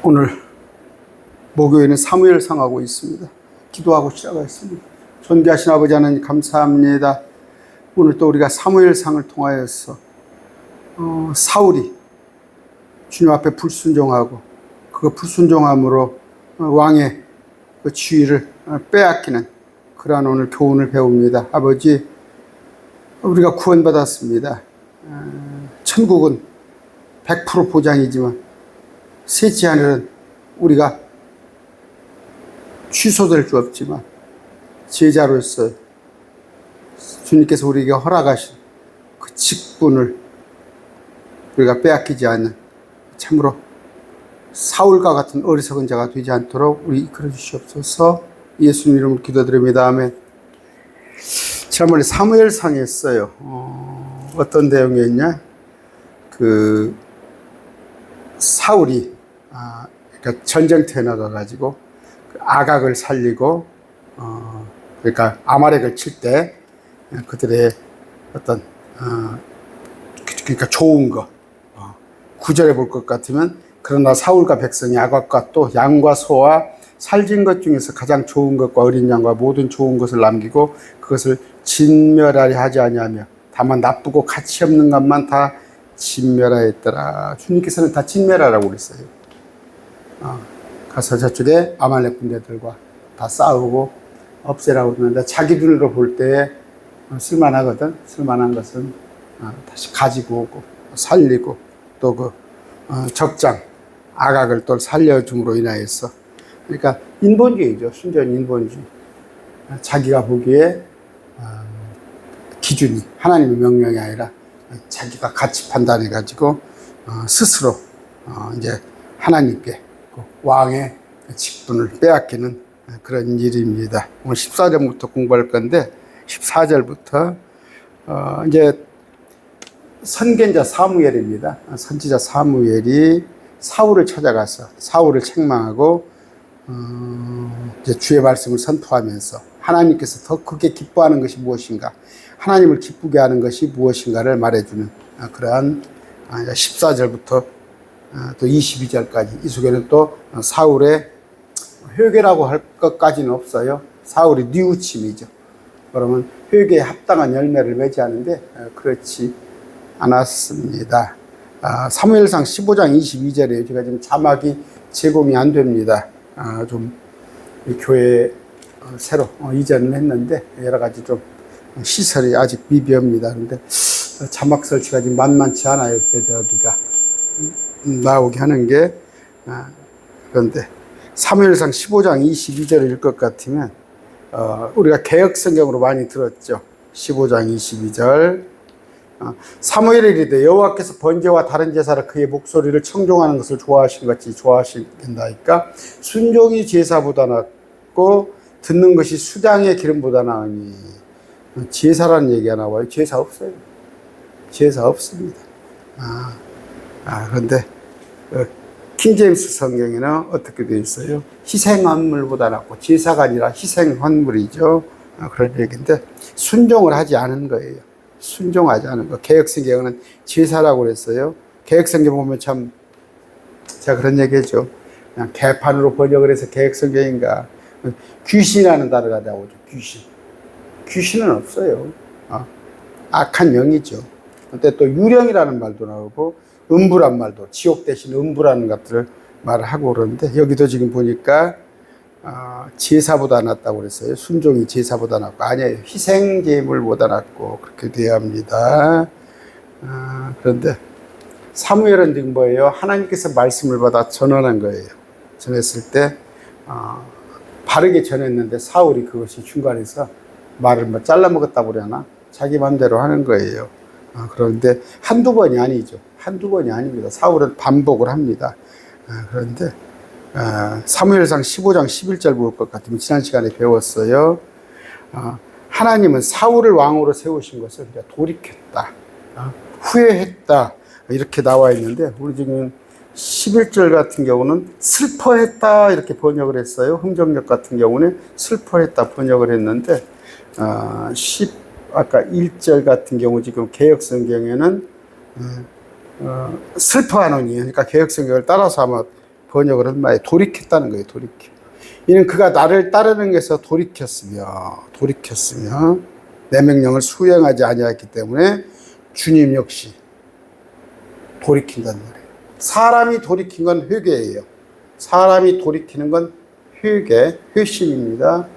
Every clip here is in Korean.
오늘 목요일은 사무엘상 하고 있습니다. 기도하고 시작하겠습니다. 존귀하신 아버지 하나님 감사합니다. 오늘 또 우리가 사무엘상을 통하여서 사울이 주님 앞에 불순종하고 그 불순종함으로 왕의 그 지위를 빼앗기는 그러한 오늘 교훈을 배웁니다. 아버지, 우리가 구원받았습니다. 천국은 100% 보장이지만 셋째 하늘은 우리가 취소될 수 없지만 제자로서 주님께서 우리에게 허락하신 그 직분을 우리가 빼앗기지 않는 참으로 사울과 같은 어리석은 자가 되지 않도록 우리 이끌어 주시옵소서. 예수님 이름으로 기도드립니다. 아멘. 지난번에 사무엘상에 있어요. 어떤 내용이었냐? 그 사울이 그러니까 전쟁터에 나가가지고 아각을 살리고 그러니까 아말렉을 칠 때 그들의 어떤 그러니까 좋은 거 구절해 볼 것 같으면 그러나 사울과 백성이 아각과 또 양과 소와 살진 것 중에서 가장 좋은 것과 어린 양과 모든 좋은 것을 남기고 그것을 진멸하려 하지 아니하며 다만 나쁘고 가치 없는 것만 다 진멸하였더라. 주님께서는 다 진멸하라고 그랬어요. 가서 저쪽에 아말렉 군대들과 다 싸우고 없애라고 했는데 자기 눈으로 볼 때 쓸만하거든. 쓸만한 것은 다시 가지고 오고 살리고 또 그 적장 아각을 또 살려줌으로 인하여서 그러니까 인본주의죠. 순전 인본주의. 자기가 보기에 기준이 하나님의 명령이 아니라 자기가 가치 판단해 가지고 스스로 이제 하나님께 왕의 직분을 빼앗기는 그런 일입니다. 오늘 14절부터 공부할 건데 14절부터 이제 선견자 사무엘입니다. 선지자 사무엘이 사울을 찾아가서 사울을 책망하고 이제 주의 말씀을 선포하면서 하나님께서 더 크게 기뻐하는 것이 무엇인가, 하나님을 기쁘게 하는 것이 무엇인가를 말해주는 그러한 14절부터 또 22절까지 이 속에는 또 사울의 회개라고 할 것까지는 없어요. 사울이 뉘우침이죠. 그러면 회개에 합당한 열매를 맺지 않은데 그렇지 않았습니다. 사무엘상 15장 22절에 제가 지금 자막이 제공이 안 됩니다. 좀 교회 새로 이전을 했는데 여러 가지 좀 시설이 아직 미비합니다. 그런데 자막 설치가 지금 만만치 않아요. 여기가 나오게 하는 게. 그런데 사무엘상 15장 22절일 것 같으면 우리가 개역 성경으로 많이 들었죠. 15장 22절. 사무엘이 이르되 여호와께서 번제와 다른 제사를 그의 목소리를 청종하는 것을 좋아하신 같이 좋아하신다니까 순종이 제사보다 낫고 듣는 것이 수장의 기름보다 나으니. 제사라는 얘기가 나와요. 제사 없어요. 제사 없습니다. 그런데 킹제임스 성경에는 어떻게 되어 있어요? 희생헌물보다 낫고 제사가 아니라 희생헌물이죠. 그런 얘기인데 순종을 하지 않은 거예요. 순종하지 않은 거. 개역성경은 제사라고 그랬어요. 개역성경 보면 참 제가 그런 얘기했죠. 그냥 개판으로 번역을 해서 개역성경인가. 귀신이라는 단어가 나오죠. 귀신은 없어요. 악한 영이죠. 근데 또 유령이라는 말도 나오고 음부란 말도, 지옥 대신 음부라는 것들을 말을 하고 그러는데 여기도 지금 보니까 제사보다 낫다고 그랬어요. 순종이 제사보다 낫고 아니에요. 희생제물보다 낫고 그렇게 돼야 합니다. 그런데 사무엘은 지금 뭐예요? 하나님께서 말씀을 받아 전언한 거예요. 전했을 때 바르게 전했는데 사울이 그것이 중간에서 말을 뭐 잘라먹었다고 그러나 자기 맘대로 하는 거예요. 그런데 한두 번이 아니죠. 한두 번이 아닙니다. 사울은 반복을 합니다. 그런데 사무엘상 15장 11절 볼 것 같으면 지난 시간에 배웠어요. 하나님은 사울을 왕으로 세우신 것을 돌이켰다, 후회했다 이렇게 나와 있는데 우리 지금 11절 같은 경우는 슬퍼했다 이렇게 번역을 했어요. 흥정역 같은 경우는 슬퍼했다 번역을 했는데 아까 1절 같은 경우 지금 개역성경에는 슬퍼하노니, 그러니까 개역성경을 따라서 아마 번역을 한 말이에요. 돌이켰다는 거예요. 돌이켜. 이는 그가 나를 따르는 것에서 돌이켰으며 내 명령을 수행하지 아니하였기 때문에 주님 역시 돌이킨다는 말이에요. 사람이 돌이킨 건 회개예요. 사람이 돌이키는 건 회심입니다.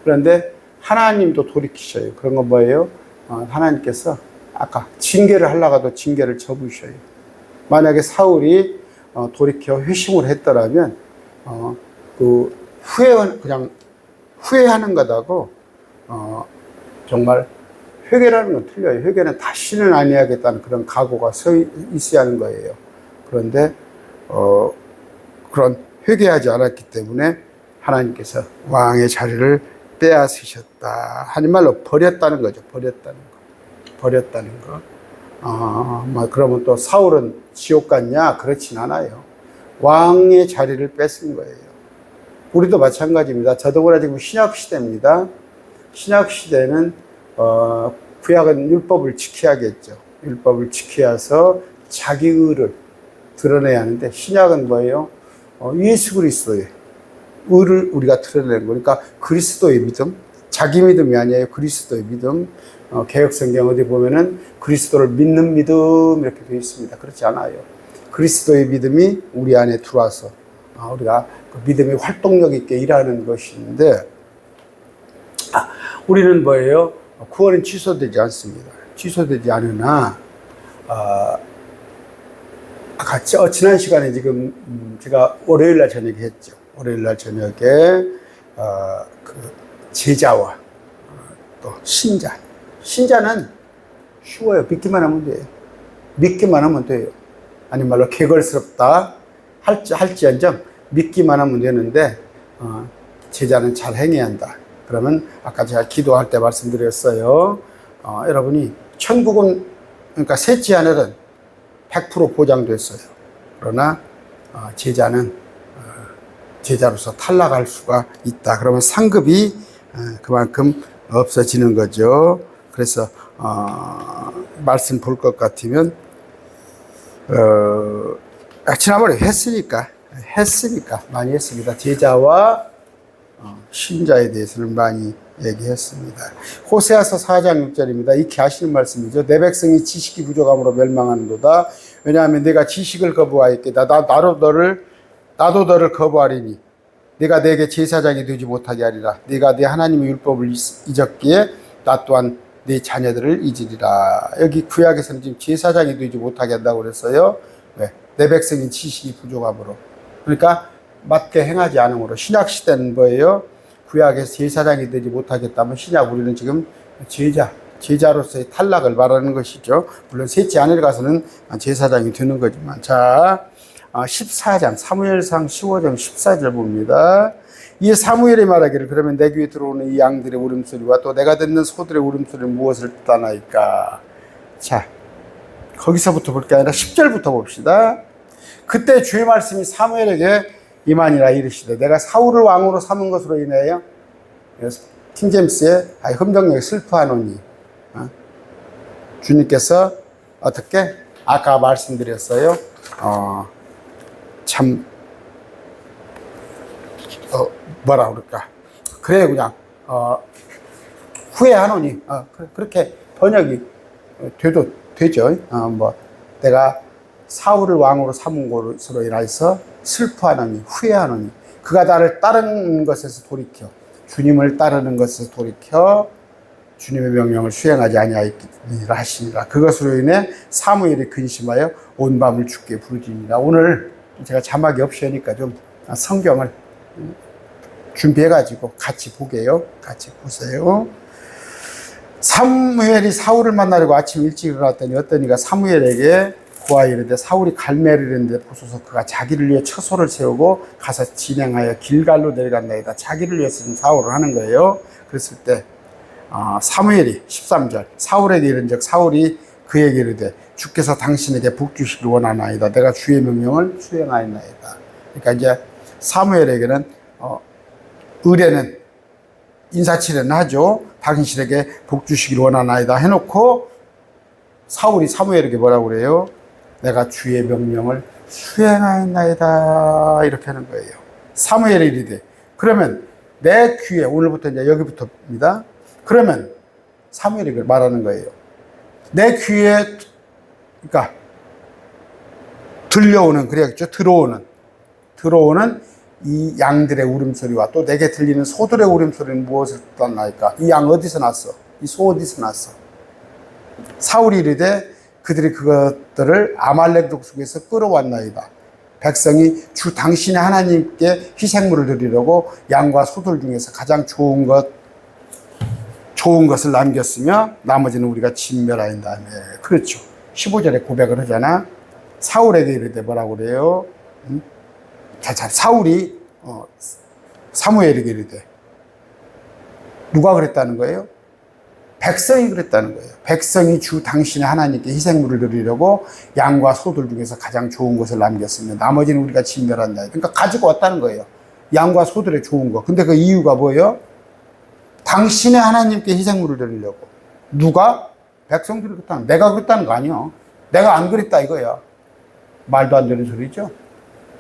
그런데 하나님도 돌이키셔요. 그런 건 뭐예요? 하나님께서 아까 징계를 하려고 징계를 접으셔요. 만약에 사울이 돌이켜 회심을 했더라면 그냥 후회하는 것하고 정말 회개라는 건 틀려요. 회개는 다시는 안 해야겠다는 그런 각오가 있어야 하는 거예요. 그런데 그런 회개하지 않았기 때문에 하나님께서 왕의 자리를 빼앗으셨다. 하는 말로 버렸다는 거죠. 버렸다는 거. 그러면 또 사울은 지옥 갔냐? 그렇진 않아요. 왕의 자리를 뺏은 거예요. 우리도 마찬가지입니다. 더더구나 지금 신약시대입니다. 신약시대는 구약은 율법을 지켜야겠죠. 율법을 지켜야서 자기 의를 드러내야 하는데, 신약은 뭐예요? 예수 그리스도의 의를 우리가 드러내는 거니까 그리스도의 믿음, 자기 믿음이 아니에요. 그리스도의 믿음. 개혁성경 어디 보면은 그리스도를 믿는 믿음 이렇게 되어 있습니다. 그렇지 않아요. 그리스도의 믿음이 우리 안에 들어와서 우리가 그 믿음이 활동력 있게 일하는 것인데, 우리는 뭐예요? 구원은 취소되지 않습니다. 취소되지 않으나 아까 지난 시간에 지금 제가 월요일날 저녁에 했죠. 월요일날 저녁에 그 제자와 또 신자는 쉬워요. 믿기만 하면 돼요. 믿기만 하면 돼요. 아니 말로 개걸스럽다 할지언정 믿기만 하면 되는데, 제자는 잘 행해야 한다. 그러면 아까 제가 기도할 때 말씀드렸어요. 여러분이 천국은, 그러니까 셋째 하늘은 100% 보장됐어요. 그러나 제자는 제자로서 탈락할 수가 있다. 그러면 상급이 그만큼 없어지는 거죠. 그래서 말씀 볼 것 같으면 지난번에 했으니까 많이 했습니다. 제자와 신자에 대해서는 많이 얘기했습니다. 호세아서 4장 6절입니다. 익히 하시는 말씀이죠. 내 백성이 지식이 부족함으로 멸망하는도다. 왜냐하면 내가 지식을 거부하였겠다. 나도 너를 거부하리니 네가 내게 제사장이 되지 못하게 하리라. 네가 네 하나님의 율법을 잊었기에 나 또한 네 자녀들을 잊으리라. 여기 구약에서는 지금 제사장이 되지 못하게 한다고 그랬어요. 왜? 내 백성이 지식이 부족함으로. 그러니까 맞게 행하지 않음으로. 신약 시대는 뭐예요? 구약에서 제사장이 되지 못하겠다면 신약 우리는 지금 제자로서의 탈락을 말하는 것이죠. 물론 셋째 하늘에 가서는 제사장이 되는 거지만. 자, 14장 사무엘상 15장 14절 봅니다. 이 사무엘이 말하기를 그러면 내 귀에 들어오는 이 양들의 울음소리와 또 내가 듣는 소들의 울음소리는 무엇을 뜻하나이까. 자, 거기서부터 볼 게 아니라 10절부터 봅시다. 그때 주의 말씀이 사무엘에게 이만이라 이르시되 내가 사울을 왕으로 삼은 것으로 인하여, 킹제임스의 흠정력에 슬퍼하노니, 주님께서 어떻게 아까 말씀드렸어요. 참 뭐라 그럴까, 그래 그냥 후회하노니, 그렇게 번역이 돼도 되죠. 뭐 내가 사울을 왕으로 삼은 것으로 인해서 슬퍼하노니, 후회하노니, 그가 나를 따르는 것에서 돌이켜, 주님을 따르는 것에서 돌이켜 주님의 명령을 수행하지 아니하였느니라 하시니라. 그것으로 인해 사무엘이 근심하여 온 밤을 주께 부르짖니라. 오늘 제가 자막이 없으니까 좀 성경을 준비해가지고 같이 보게요. 같이 보세요. 사무엘이 사울을 만나려고 아침 일찍 일어났더니 어떤 이가 사무엘에게 고하여 이르되 사울이 갈매를 이르는데 보소서 그가 자기를 위해 처소를 세우고 가서 진행하여 길갈로 내려간다이다. 자기를 위해서 지금 사울을 하는 거예요. 그랬을 때 사무엘이 13절 사울에게 이른즉 사울이 그에게 이르되 주께서 당신에게 복 주시길 원하나이다. 내가 주의 명령을 수행하였나이다. 그러니까 이제 사무엘에게는 의뢰는 인사치레는 하죠. 당신에게 복 주시길 원하나이다 해놓고 사울이 사무엘에게 뭐라고 그래요? 내가 주의 명령을 수행하였나이다. 이렇게 하는 거예요. 사무엘이 이르되, 그러면 내 귀에, 오늘부터 이제 여기부터입니다. 그러면 사무엘이 말하는 거예요. 내 귀에, 그러니까 들려오는, 그래야겠죠. 들어오는 이 양들의 울음소리와 또 내게 들리는 소들의 울음소리는 무엇을 뜻하나이까? 이 양 어디서 났어? 이 소 어디서 났어? 사울이 이르되 그들이 그것들을 아말렉 족속에서 끌어왔나이다. 백성이 주 당신의 하나님께 희생물을 드리려고 양과 소들 중에서 가장 좋은 것을 남겼으며 나머지는 우리가 진멸하인 다음에. 그렇죠. 15절에 고백을 하잖아. 사울에게 이르되 뭐라고 그래요? 사울이 사무엘에게 이르되, 누가 그랬다는 거예요? 백성이 그랬다는 거예요. 백성이 주 당신의 하나님께 희생물을 드리려고 양과 소들 중에서 가장 좋은 것을 남겼으며 나머지는 우리가 진멸한다. 그러니까 가지고 왔다는 거예요. 양과 소들의 좋은 거. 근데 그 이유가 뭐예요? 당신의 하나님께 희생물을 드리려고. 누가? 백성들이 그랬다는, 내가 그랬다는 거 아니에요. 내가 안 그랬다 이거야. 말도 안 되는 소리죠.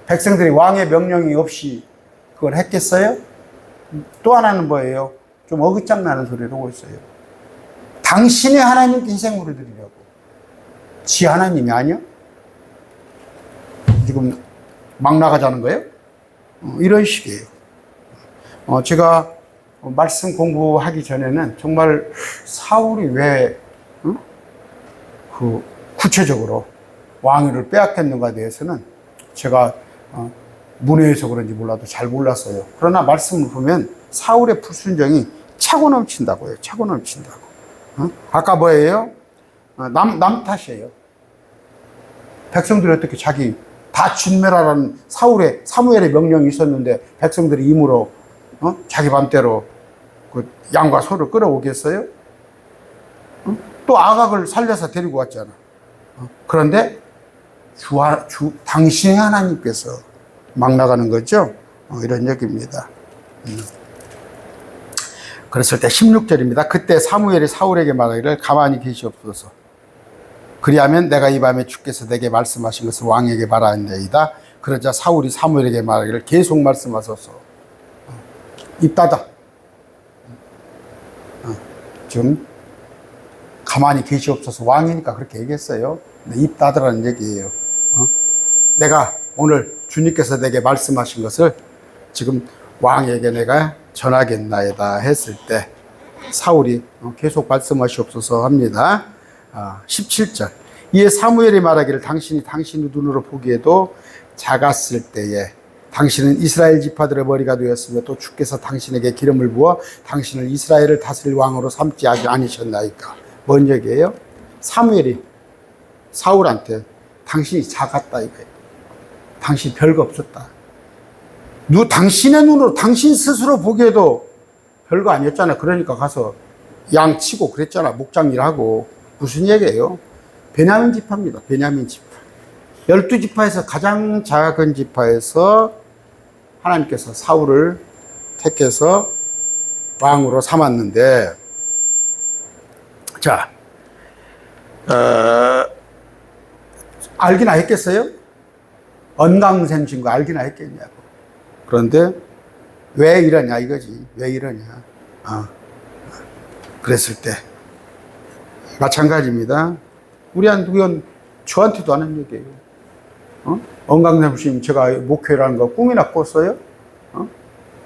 백성들이 왕의 명령이 없이 그걸 했겠어요? 또 하나는 뭐예요? 좀 어긋장나는 소리를 하고 있어요. 당신의 하나님께 희생물을 드리려고. 지 하나님이 아니야? 지금 막 나가자는 거예요? 이런 식이에요. 제가 말씀 공부하기 전에는 정말 사울이 왜 구체적으로 왕위를 빼앗겼는가에 대해서는 제가 문외에서 그런지 몰라도 잘 몰랐어요. 그러나 말씀을 보면 사울의 불순종이 차고 넘친다고요. 차고 넘친다고. 아까 뭐예요? 남 탓이에요. 백성들이 어떻게 자기 다 진멸하라는 사무엘의 명령이 있었는데 백성들이 임으로 자기 맘대로 그 양과 소를 끌어오겠어요? 또 아각을 살려서 데리고 왔잖아. 그런데 당신의 하나님께서 막 나가는 거죠. 이런 얘기입니다. 그랬을 때 16절입니다. 그때 사무엘이 사울에게 말하기를 가만히 계시옵소서. 그리하면 내가 이 밤에 주께서 내게 말씀하신 것을 왕에게 말하였나이다. 그러자 사울이 사무엘에게 말하기를 계속 말씀하소서. 입 닫아. 지금 가만히 계시옵소서. 왕이니까 그렇게 얘기했어요. 입 닫으라는 얘기예요. 내가 오늘 주님께서 내게 말씀하신 것을 지금 왕에게 내가 전하겠나이다 했을 때 사울이 계속 말씀하시옵소서 합니다. 17절. 이에 사무엘이 말하기를 당신이 당신의 눈으로 보기에도 작았을 때에 당신은 이스라엘 지파들의 머리가 되었으며 또 주께서 당신에게 기름을 부어 당신을 이스라엘을 다스릴 왕으로 삼지 아니셨나이까. 뭔 얘기예요? 사무엘이 사울한테 당신이 작았다 이거예요. 당신 별거 없었다. 당신의 눈으로 당신 스스로 보기에도 별거 아니었잖아. 그러니까 가서 양 치고 그랬잖아. 목장 일하고. 무슨 얘기예요? 베냐민 지파입니다. 베냐민 지파. 12지파에서 가장 작은 지파에서 하나님께서 사울을 택해서 왕으로 삼았는데, 자, 알기나 했겠어요? 언강생신 거 알기나 했겠냐고. 그런데 왜 이러냐 이거지. 왜 이러냐. 그랬을 때 마찬가지입니다. 우리한 저한테도 하는 얘기예요. 언강생신 제가 목회라는 거 꿈이나 꿨어요?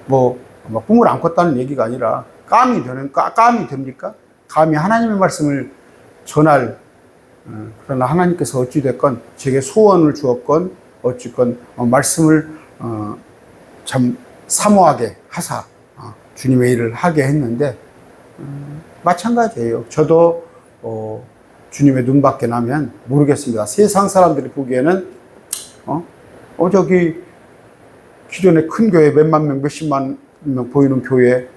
뭐 꿈을 안 꿨다는 얘기가 아니라 감이 됩니까? 감히 하나님의 말씀을 전할, 그러나 하나님께서 어찌됐건 제게 소원을 주었건 어찌건 말씀을 참 사모하게 하사 주님의 일을 하게 했는데 마찬가지예요. 저도 주님의 눈 밖에 나면 모르겠습니다. 세상 사람들이 보기에는 저기 기존에 큰 교회 몇만 명 몇십만 명 보이는 교회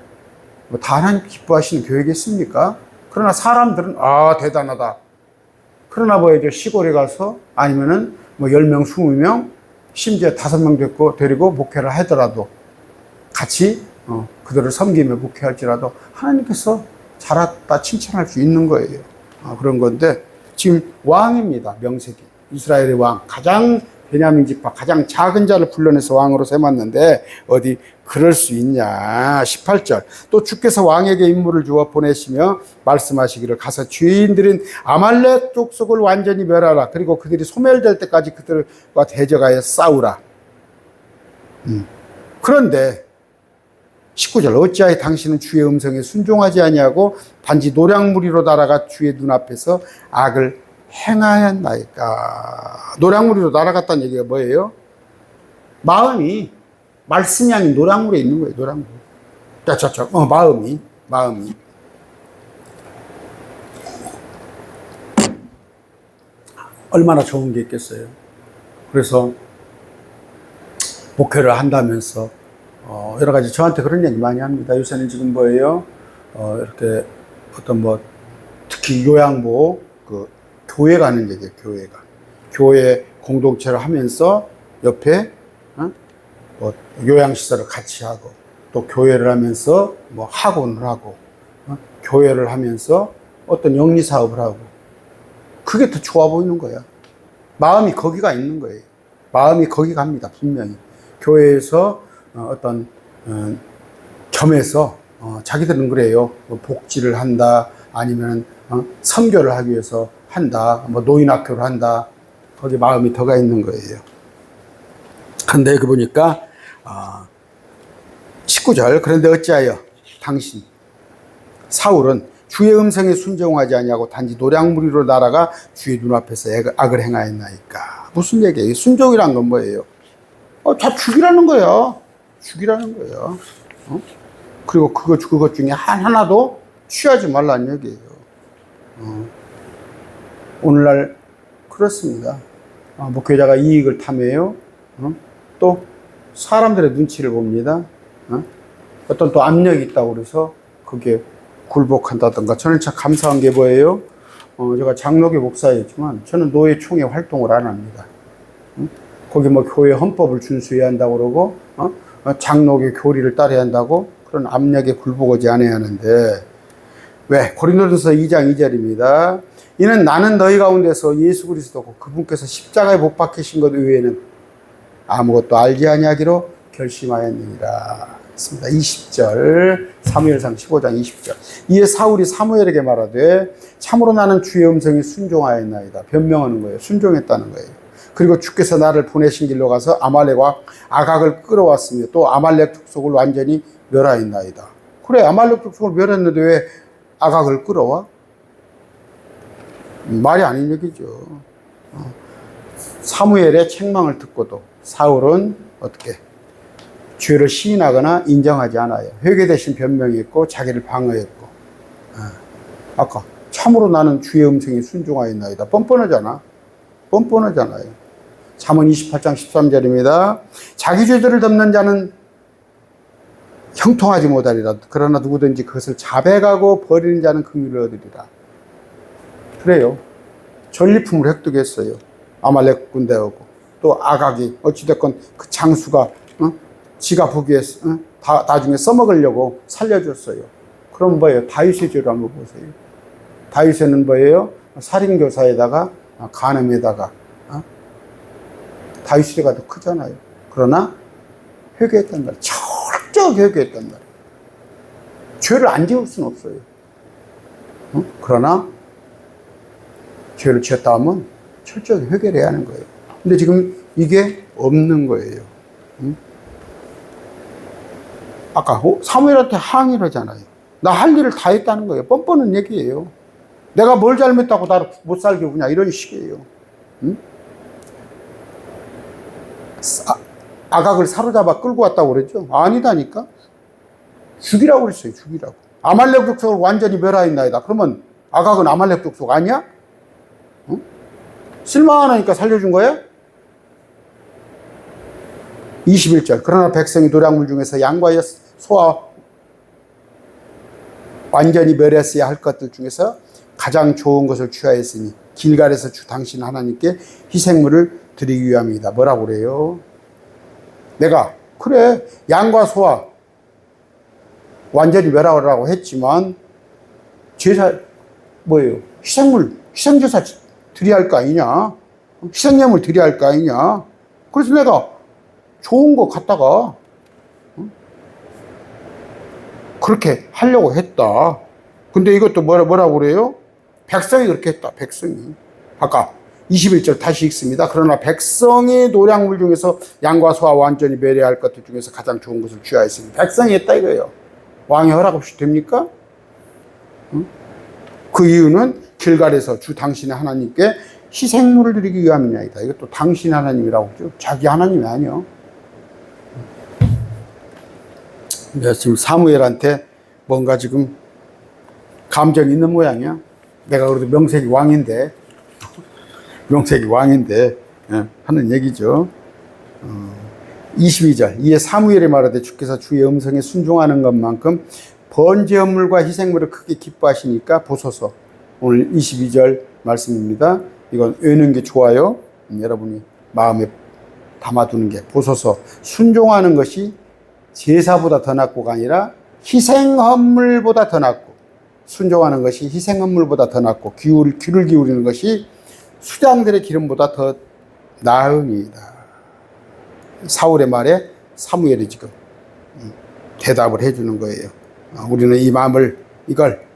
다 하나님 기뻐하시는 교회겠습니까? 그러나 사람들은 대단하다. 그러나 뭐죠? 시골에 가서 아니면은 10명, 20명, 심지어 5명 데리고 목회를 하더라도 같이 그들을 섬기며 목회할지라도 하나님께서 잘했다 칭찬할 수 있는 거예요. 그런 건데 지금 왕입니다. 명색이. 이스라엘의 왕. 가장 베냐민 지파 가장 작은 자를 불러내서 왕으로 세웠는데 어디 그럴 수 있냐. 18절 또 주께서 왕에게 임무를 주어 보내시며 말씀하시기를 가서 죄인들인 아말렉 족속을 완전히 멸하라. 그리고 그들이 소멸될 때까지 그들과 대적하여 싸우라. 그런데 19절 어찌하여 당신은 주의 음성에 순종하지 아니하고 단지 노량무리로 날아가 주의 눈앞에서 악을 행하였나이까. 노량무리로 날아갔다는 얘기가 뭐예요? 마음이 말씀이 아닌 노량물에 있는 거예요. 노량물. 마음이 얼마나 좋은 게 있겠어요. 그래서 목회를 한다면서 여러 가지 저한테 그런 얘기 많이 합니다. 요새는 지금 뭐예요? 이렇게 어떤 특히 요양보 교회 가는 얘기예요. 교회 공동체를 하면서 옆에 요양시설을 같이 하고 또 교회를 하면서 학원을 하고 교회를 하면서 어떤 영리사업을 하고 그게 더 좋아 보이는 거야. 마음이 거기가 있는 거예요. 마음이 거기 갑니다. 분명히. 교회에서 어떤 겸해서 자기들은 그래요. 복지를 한다 아니면 선교를 하기 위해서 한다. 노인학교를 한다. 거기 마음이 더가 있는 거예요. 그런데 그 보니까 19절 그런데 어찌하여 당신 사울은 주의 음성에 순종하지 아니하고 단지 노량무리로 날아가 주의 눈앞에서 악을 행하였나이까. 무슨 얘기예요? 순종이란 건 뭐예요? 다 죽이라는 거야. 죽이라는 거야. 그리고 그것 중에 하나도 취하지 말라는 얘기예요. 오늘날 그렇습니다. 목회자가 이익을 탐해요. 또 사람들의 눈치를 봅니다. 어떤 또 압력이 있다고 그래서 거기에 굴복한다든가. 저는 참 감사한 게 뭐예요? 제가 장로교 목사였지만 저는 노예총회 활동을 안 합니다. 거기 교회 헌법을 준수해야 한다고 그러고 장로교 교리를 따라야 한다고 그런 압력에 굴복하지 않아야 하는데 왜? 고린도전서 2장 2절입니다. 이는 나는 너희 가운데서 예수 그리스도고 그분께서 십자가에 못 박히신 것 외에는 아무것도 알지 아니하기로 결심하였느니라. 있습니다. 20절 사무엘상 15장 20절 이에 사울이 사무엘에게 말하되 참으로 나는 주의 음성에 순종하였나이다. 변명하는 거예요. 순종했다는 거예요. 그리고 주께서 나를 보내신 길로 가서 아말렉과 아각을 끌어왔으며 또 아말렉 족속을 완전히 멸하였나이다. 그래 아말렉 족속을 멸했는데 왜 아각을 끌어와? 말이 아닌 얘기죠. 사무엘의 책망을 듣고도 사울은 어떻게 죄를 시인하거나 인정하지 않아요. 회개 대신 변명했고 자기를 방어했고. 아까 참으로 나는 주의 음성에 순종하였나이다. 뻔뻔하잖아요. 잠언 28장 13절입니다. 자기 죄들을 덮는 자는 형통하지 못하리라. 그러나 누구든지 그것을 자백하고 버리는 자는 긍휼을 얻으리라. 그래요. 전리품을 획득했어요. 아말렉 군대하고 또 아각이 어찌됐건 그 장수가 지가 보기에 나중에 써먹으려고 살려줬어요. 그럼 뭐예요? 다윗의 죄를 한번 보세요. 다윗에는 뭐예요? 살인교사에다가 간음에다가 다윗의 죄가 더 크잖아요. 그러나 회개했단 말이에요. 철저하게 회개했단 말이에요. 죄를 안 지을 수는 없어요. 그러나 죄를 지었다 하면 철저하게 회개를 해야 하는 거예요. 근데 지금 이게 없는 거예요. 아까 사무엘한테 항의를 하잖아요. 나 할 일을 다 했다는 거예요. 뻔뻔한 얘기예요. 내가 뭘 잘못했다고 나를 못 살게 구냐 이런 식이에요. 아각을 사로잡아 끌고 왔다고 그랬죠. 아니다니까. 죽이라고 그랬어요. 죽이라고. 아말렉 족속을 완전히 멸하였나이다. 그러면 아각은 아말렉 족속 아니야? 실망하니까 살려준 거야? 21절 그러나 백성이 노량물 중에서 양과 소와 완전히 멸했어야 할 것들 중에서 가장 좋은 것을 취하였으니 길갈에서 주 당신 하나님께 희생물을 드리기 위함이다. 뭐라고 그래요? 내가 그래 양과 소와 완전히 멸하라고 했지만 제사 희생제사 드려야 할 거 아니냐? 희생제물 드려야 할 거 아니냐? 그래서 내가 좋은 거 갖다가 그렇게 하려고 했다. 근데 이것도 뭐라고 그래요? 백성이 그렇게 했다. 백성이. 아까 21절 다시 읽습니다. 그러나 백성이 노량물 중에서 양과 소와 완전히 매려할 것들 중에서 가장 좋은 것을 취하였으니 백성이 했다 이거예요. 왕의 허락 없이 됩니까? 그 이유는 길갈에서 주 당신의 하나님께 희생물을 드리기 위함이냐이다. 이것도 당신 하나님이라고 하죠. 자기 하나님이 아니요. 지금 사무엘한테 뭔가 지금 감정이 있는 모양이야. 내가 그래도 명색이 왕인데 하는 얘기죠. 22절 이에 사무엘이 말하되 주께서 주의 음성에 순종하는 것만큼 번제 헌물과 희생물을 크게 기뻐하시니까 보소서. 오늘 22절 말씀입니다. 이건 외우는 게 좋아요. 여러분이 마음에 담아두는 게 보소서. 순종하는 것이 제사보다 더 낫고가 아니라 희생 헌물보다 더 낫고, 순종하는 것이 희생 헌물보다 더 낫고, 귀를 기울이는 것이 수장들의 기름보다 더 나으니이다. 사울의 말에 사무엘이 지금 대답을 해주는 거예요. 우리는 이걸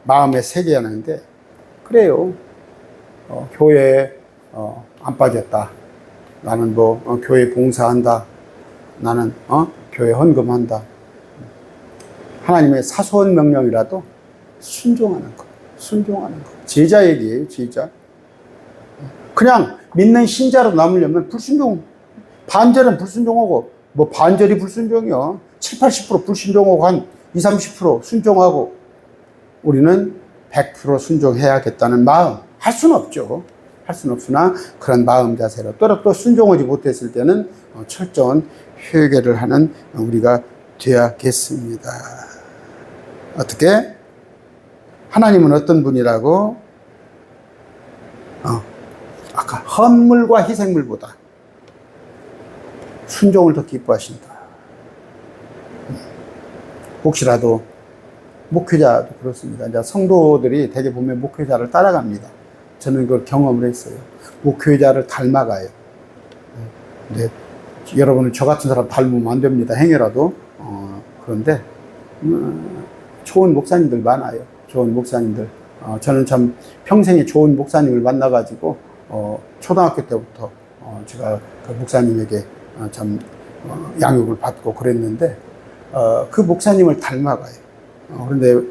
마음에 새겨야 하는데, 그래요. 교회에 안 빠졌다. 나는 교회 봉사한다. 나는 교회 헌금한다. 하나님의 사소한 명령이라도 순종하는 것. 제자 얘기예요, 제자. 그냥 믿는 신자로 남으려면 반절은 불순종하고, 반절이 불순종이요. 70~80% 불순종하고 한 20~30% 순종하고, 우리는 100% 순종해야겠다는 마음. 할 수는 없죠. 할 수는 없으나 그런 마음 자세로 또 순종하지 못했을 때는 철저한 회개를 하는 우리가 되어야겠습니다. 어떻게? 하나님은 어떤 분이라고? 아까 헌물과 희생물보다 순종을 더 기뻐하신다. 혹시라도 목회자도 그렇습니다. 이제 성도들이 대개 보면 목회자를 따라갑니다. 저는 그걸 경험을 했어요. 목회자를 닮아가요. 근데 여러분은 저 같은 사람 닮으면 안 됩니다. 행여라도. 그런데 좋은 목사님들 많아요. 좋은 목사님들. 저는 참 평생에 좋은 목사님을 만나가지고 초등학교 때부터 제가 그 목사님에게 참 양육을 받고 그랬는데 그 목사님을 닮아가요. 그런데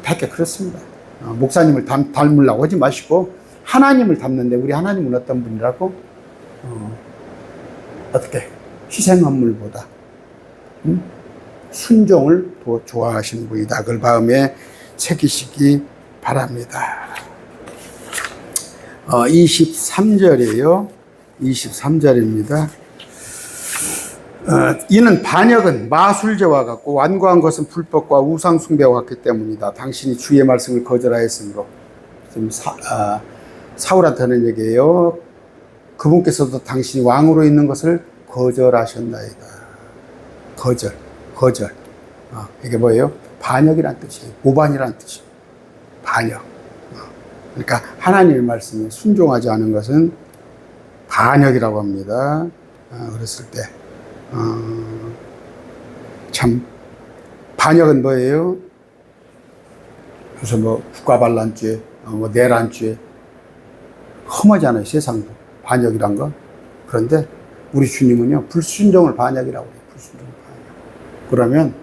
되게 그렇습니다. 목사님을 닮으려고 하지 마시고 하나님을 닮는데, 우리 하나님은 어떤 분이라고? 어떻게? 희생헌물보다 순종을 더 좋아하시는 분이다. 그걸 마음에 새기시기 바랍니다. 23절이에요. 23절입니다. 이는 반역은 마술제와 같고 완고한 것은 불법과 우상숭배와 같기 때문이다. 당신이 주의 말씀을 거절하였으므로. 지금 사울한테 하는 얘기예요. 그분께서도 당신이 왕으로 있는 것을 거절하셨나이다. 거절. 이게 뭐예요? 반역이란 뜻이에요. 오반이란 뜻이에요. 반역. 그러니까 하나님의 말씀에 순종하지 않은 것은 반역이라고 합니다. 그랬을 때 참 반역은 뭐예요? 그래서 국가반란죄, 내란죄 험하잖아요. 세상도 반역이란 거. 그런데 우리 주님은요, 불순종을 반역이라고 해요. 불순종을 반역. 그러면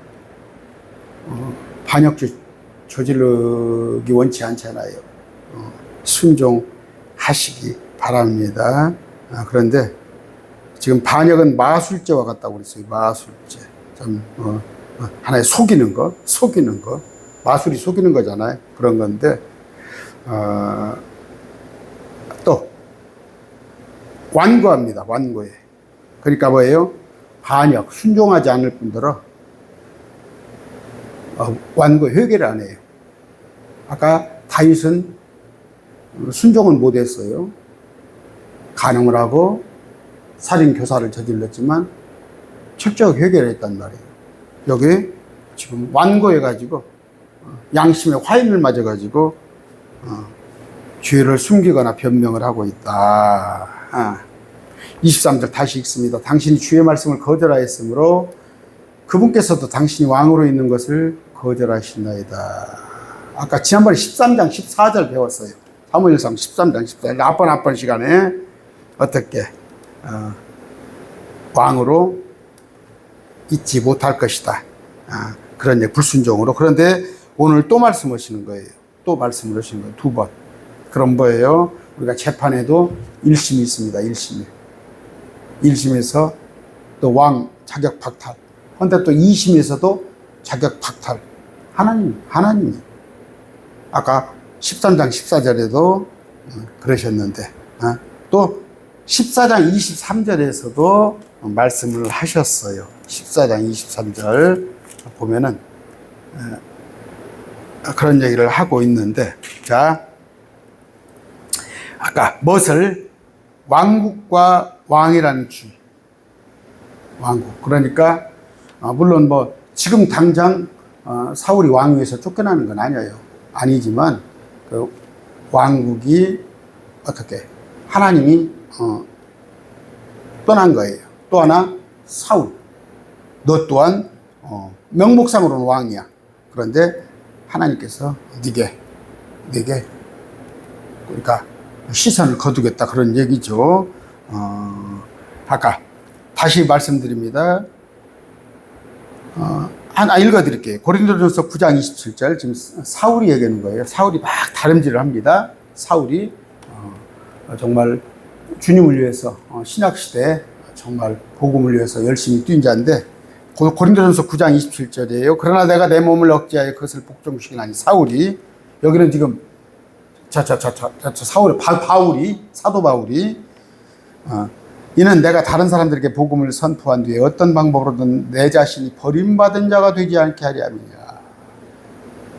반역죄 저지르기 원치 않잖아요. 순종하시기 바랍니다. 그런데 지금 반역은 마술죄와 같다고 그랬어요. 마술죄. 좀 하나의 속이는 거. 마술이 속이는 거잖아요. 그런 건데 또 완고합니다. 완고해. 그러니까 뭐예요? 반역, 순종하지 않을 뿐더러 완고, 회개를 안 해요. 아까 다윗은 순종을 못했어요. 간음을 하고 살인 교사를 저질렀지만 철저하게 회개를 했단 말이에요. 여기 지금 완고해가지고 양심에 화인을 맞아가지고 죄를 숨기거나 변명을 하고 있다. 23절 다시 읽습니다. 당신이 주의 말씀을 거절하였으므로 그분께서도 당신이 왕으로 있는 것을 거절하시나이다. 아까 지난번에 13장 14절 배웠어요. 사무엘상 13장 14절 앞번 시간에 어떻게 왕으로 있지 못할 것이다. 그런 불순종으로. 그런데 오늘 또 말씀하시는 거예요. 또 말씀을 하시는 거예요. 두 번. 그럼 뭐예요? 우리가 재판에도 1심이 있습니다. 1심에서 또 왕 자격 박탈. 그런데 또 2심에서도 자격 박탈. 하나님이. 아까 13장 14절에도 그러셨는데, 또 14장 23절에서도 말씀을 하셨어요. 14장 23절 보면은 그런 얘기를 하고 있는데, 자, 아까 무엇을 왕국과 왕이라는 주, 왕국. 그러니까 물론 뭐 지금 당장 사울이 왕위에서 쫓겨나는 건 아니지만 그 왕국이 어떻게 하나님이 떠난 거예요. 또 하나 사울, 너 또한 명목상으로는 왕이야. 그런데 하나님께서 네게 그러니까 시선을 거두겠다 그런 얘기죠. 아까 다시 말씀드립니다. 하나 읽어드릴게요. 고린도전서 9장 27절. 지금 사울이 얘기하는 거예요. 사울이 막 다름질을 합니다. 사울이 정말 주님을 위해서 신약시대에 정말 복음을 위해서 열심히 뛴 자인데, 고린도전서 9장 27절이에요. 그러나 내가 내 몸을 억제하여 그것을 복종시키나니. 사울이, 여기는 지금 사울이, 사도 바울이, 이는 내가 다른 사람들에게 복음을 선포한 뒤에 어떤 방법으로든 내 자신이 버림받은 자가 되지 않게 하려 함이냐.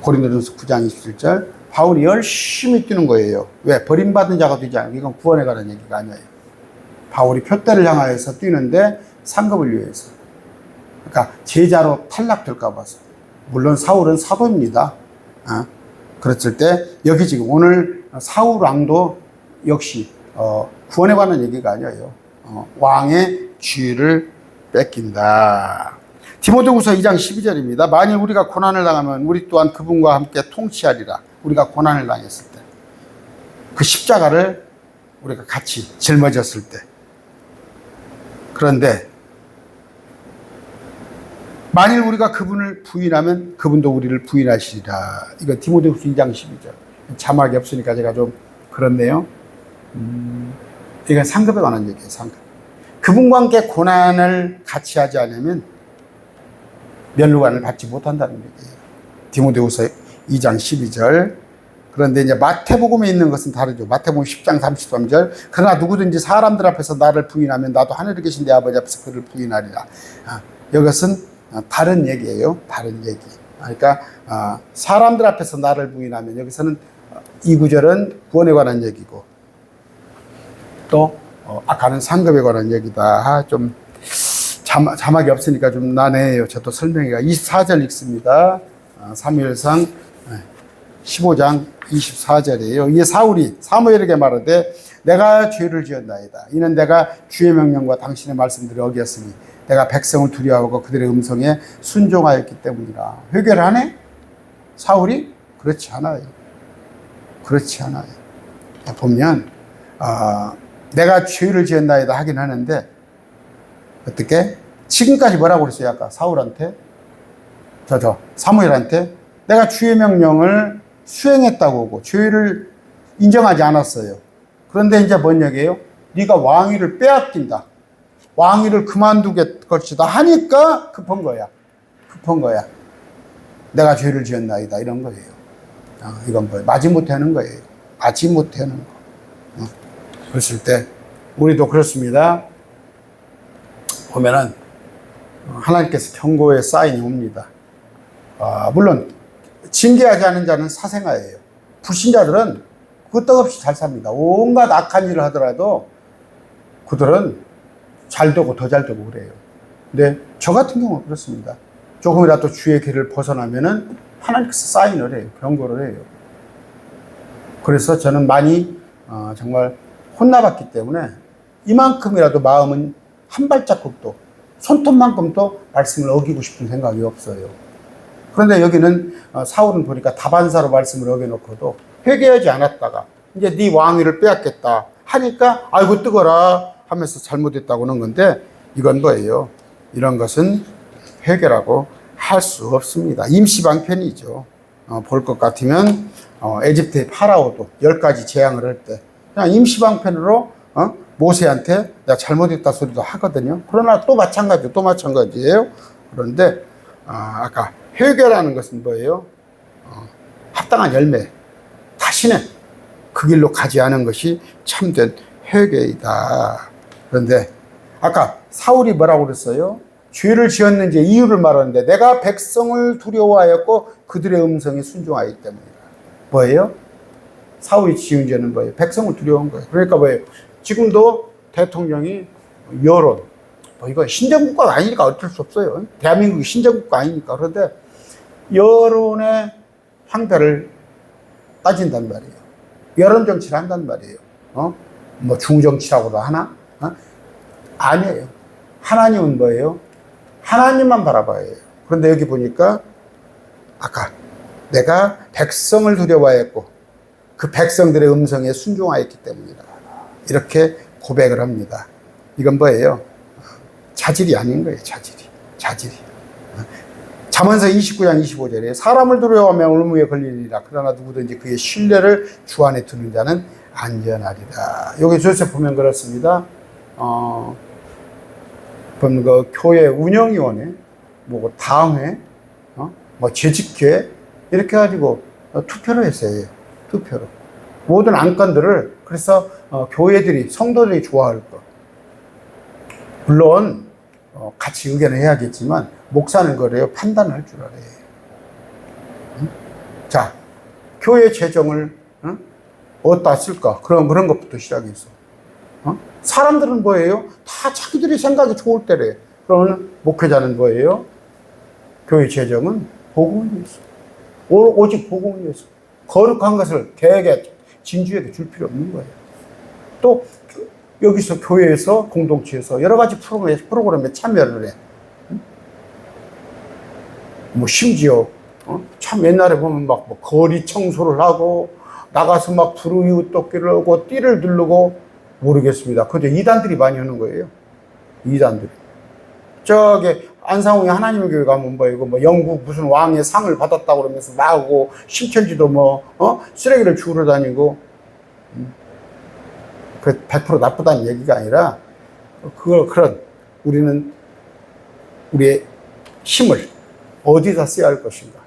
고린도전서 9장 27절. 바울이 열심히 뛰는 거예요. 왜? 버림받은 자가 되지 않게. 이건 구원에 관한 얘기가 아니에요. 바울이 표대를 향하여서 뛰는데 상급을 위해서. 그러니까 제자로 탈락될까 봐서. 물론 사울은 사도입니다. 그랬을 때 여기 지금 오늘 사울 왕도 역시 구원에 관한 얘기가 아니에요. 왕의 지위를 뺏긴다. 디모데후서 2장 12절입니다. 만일 우리가 고난을 당하면 우리 또한 그분과 함께 통치하리라. 우리가 고난을 당했을 때, 그 십자가를 우리가 같이 짊어졌을 때. 그런데 만일 우리가 그분을 부인하면 그분도 우리를 부인하시리라. 이거 디모데후서 2장 12절. 자막이 없으니까 제가 좀 그렇네요. 이건 상급에 관한 얘기예요. 상급. 그분과 함께 고난을 같이 하지 않으면 면류관을 받지 못한다는 얘기예요. 디모데후서 2장 12절. 그런데 이제 마태복음에 있는 것은 다르죠. 마태복음 10장 33절. 그러나 누구든지 사람들 앞에서 나를 부인하면 나도 하늘에 계신 내 아버지 앞에서 그를 부인하리라. 이것은 다른 얘기예요. 다른 얘기. 그러니까 사람들 앞에서 나를 부인하면, 여기서는 이 구절은 구원에 관한 얘기고, 또 아까는 상급에 관한 얘기다. 좀 자막이 없으니까 좀 난해해요. 저도 설명이가. 24절 읽습니다. 사무엘상 15장 24절이에요. 이에 사울이 사무엘에게 말하되 내가 죄를 지었나이다. 이는 내가 주의 명령과 당신의 말씀들을 어겼으니 내가 백성을 두려워하고 그들의 음성에 순종하였기 때문이라. 회개를 하네? 사울이? 그렇지 않아요. 그렇지 않아요. 보면 내가 죄를 지었나이다 하긴 하는데, 어떻게? 지금까지 뭐라고 그랬어요? 아까 사울한테? 사무엘한테? 내가 주의 명령을 수행했다고 하고 죄를 인정하지 않았어요. 그런데 이제 뭔 얘기예요? 네가 왕위를 빼앗긴다. 왕위를 그만두게 것이다 하니까 급한 거야. 급한 거야. 내가 죄를 지었나이다. 이런 거예요. 이건 뭐예요? 마지못해 하는 거예요. 마지못해 하는 거. 그랬을 때 우리도 그렇습니다. 보면은 하나님께서 경고의 사인이 옵니다. 물론 징계하지 않은 자는 사생아예요. 불신자들은 끄떡없이 잘 삽니다. 온갖 악한 일을 하더라도 그들은 잘 되고 더 잘 되고 그래요. 근데 저 같은 경우는 그렇습니다. 조금이라도 주의 길을 벗어나면은 하나님께서 사인을 해요. 경고를 해요. 그래서 저는 많이 정말 혼나봤기 때문에 이만큼이라도 마음은 한 발자국도, 손톱만큼도 말씀을 어기고 싶은 생각이 없어요. 그런데 여기는 사울은 보니까 다반사로 말씀을 어겨놓고도 회개하지 않았다가 이제 네 왕위를 빼앗겠다 하니까 아이고 뜨거라 하면서 잘못했다고 하는 건데, 이건 뭐예요? 이런 것은 회개라고 할 수 없습니다. 임시방편이죠. 볼 것 같으면 에집트의 파라오도 10가지 재앙을 할 때 그냥 임시방편으로 모세한테 내가 잘못했다 소리도 하거든요. 그러나 또 마찬가지예요. 그런데 아까 회개라는 것은 뭐예요? 합당한 열매, 다시는 그 길로 가지 않은 것이 참된 회개이다. 그런데 아까 사울이 뭐라고 그랬어요? 죄를 지었는지 이유를 말하는데, 내가 백성을 두려워하였고 그들의 음성에 순종하기 때문이다. 뭐예요? 사울이 지은 죄는 뭐예요? 백성을 두려워한 거예요. 그러니까 뭐예요? 지금도 대통령이 여론, 이거 신정국가가 아니니까 어쩔 수 없어요. 대한민국이 신정국가 아니니까. 그런데 여론의 향배를 따진단 말이에요. 여론 정치를 한단 말이에요. 뭐 중정치라고도 하나? 아니에요. 하나님은 뭐예요? 하나님만 바라봐야 해요. 그런데 여기 보니까 아까 내가 백성을 두려워했고 그 백성들의 음성에 순종하였기 때문이다. 이렇게 고백을 합니다. 이건 뭐예요? 자질이 아닌 거예요. 자질이. 잠언서 29장 25절에 사람을 두려워하면 올무에 걸리리라. 그러나 누구든지 그의 신뢰를 주 안에 두는 자는 안전하리라. 여기 조세 보면 그렇습니다. 보면 그 교회 운영위원회, 뭐 당회, 뭐 재직회 이렇게 가지고 투표를 했어요. 투표로 모든 안건들을. 그래서 교회들이, 성도들이 좋아할 것. 물론 같이 의견을 해야겠지만 목사는 그래요. 판단할 줄 알아요. 자, 교회 재정을 어디다 쓸까? 그런 것부터 시작해서. 사람들은 뭐예요? 다 자기들이 생각이 좋을 때래. 그러면 목회자는 뭐예요? 교회 재정은 복음을 위해서. 오직 복음을 위해서. 거룩한 것을 개에게, 진주에게 줄 필요 없는 거예요. 또 여기서 교회에서, 공동체에서 여러 가지 프로그램에 참여를 해. 뭐 심지어 참 옛날에 보면 막 뭐 거리 청소를 하고 나가서 막 불우이웃 돕기를 하고 띠를 두르고, 모르겠습니다. 그저 이단들이 많이 하는 거예요. 이단들이. 저기 안상홍이 하나님의 교회 가면 뭐 영국 무슨 왕의 상을 받았다고 그러면서 나오고, 신천지도 쓰레기를 주우러 다니고. 그 100% 나쁘다는 얘기가 아니라 그런 우리는 우리의 힘을 어디다 써야 할 것인가,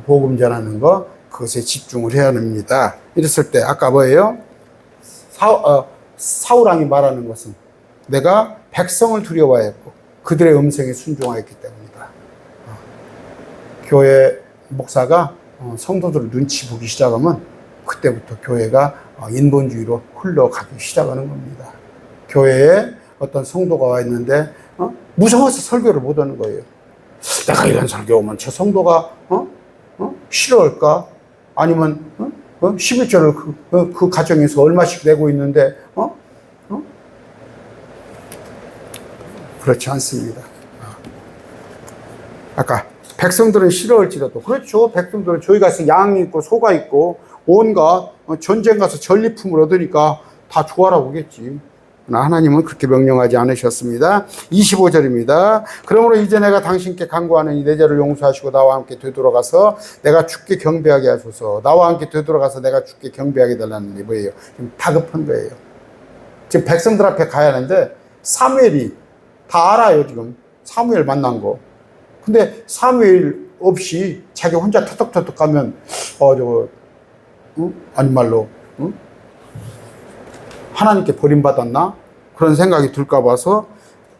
복음 전하는 거, 그것에 집중을 해야 합니다. 이랬을 때 아까 뭐예요? 사울왕이 말하는 것은 내가 백성을 두려워했고 그들의 음성에 순종하였기 때문이다. 교회 목사가 성도들을 눈치 보기 시작하면 그때부터 교회가 인본주의로 흘러가기 시작하는 겁니다. 교회에 어떤 성도가 와 있는데 무서워서 설교를 못 하는 거예요. 내가 이런 설교 오면 저 성도가 싫어할까? 아니면 11조를 그 가정에서 얼마씩 내고 있는데 그렇지 않습니다. 아까 백성들은 싫어할지라도, 그렇죠. 백성들은 저희 가서 양이 있고 소가 있고 온갖 전쟁 가서 전리품을 얻으니까 다 좋아라 보겠지. 하나님은 그렇게 명령하지 않으셨습니다. 25절입니다. 그러므로 이제 내가 당신께 간구하는 이 내 죄를 용서하시고 나와 함께 되돌아가서 내가 주께 경배하게 하소서. 나와 함께 되돌아가서 내가 주께 경배하게 달라는 게 뭐예요? 지금 다급한 거예요. 지금 백성들 앞에 가야 하는데 사무엘이 다 알아요. 지금 사무엘 만난 거. 근데 사무엘 없이 자기 혼자 터덕터덕 가면 아니 말로 하나님께 버림받았나? 그런 생각이 들까 봐서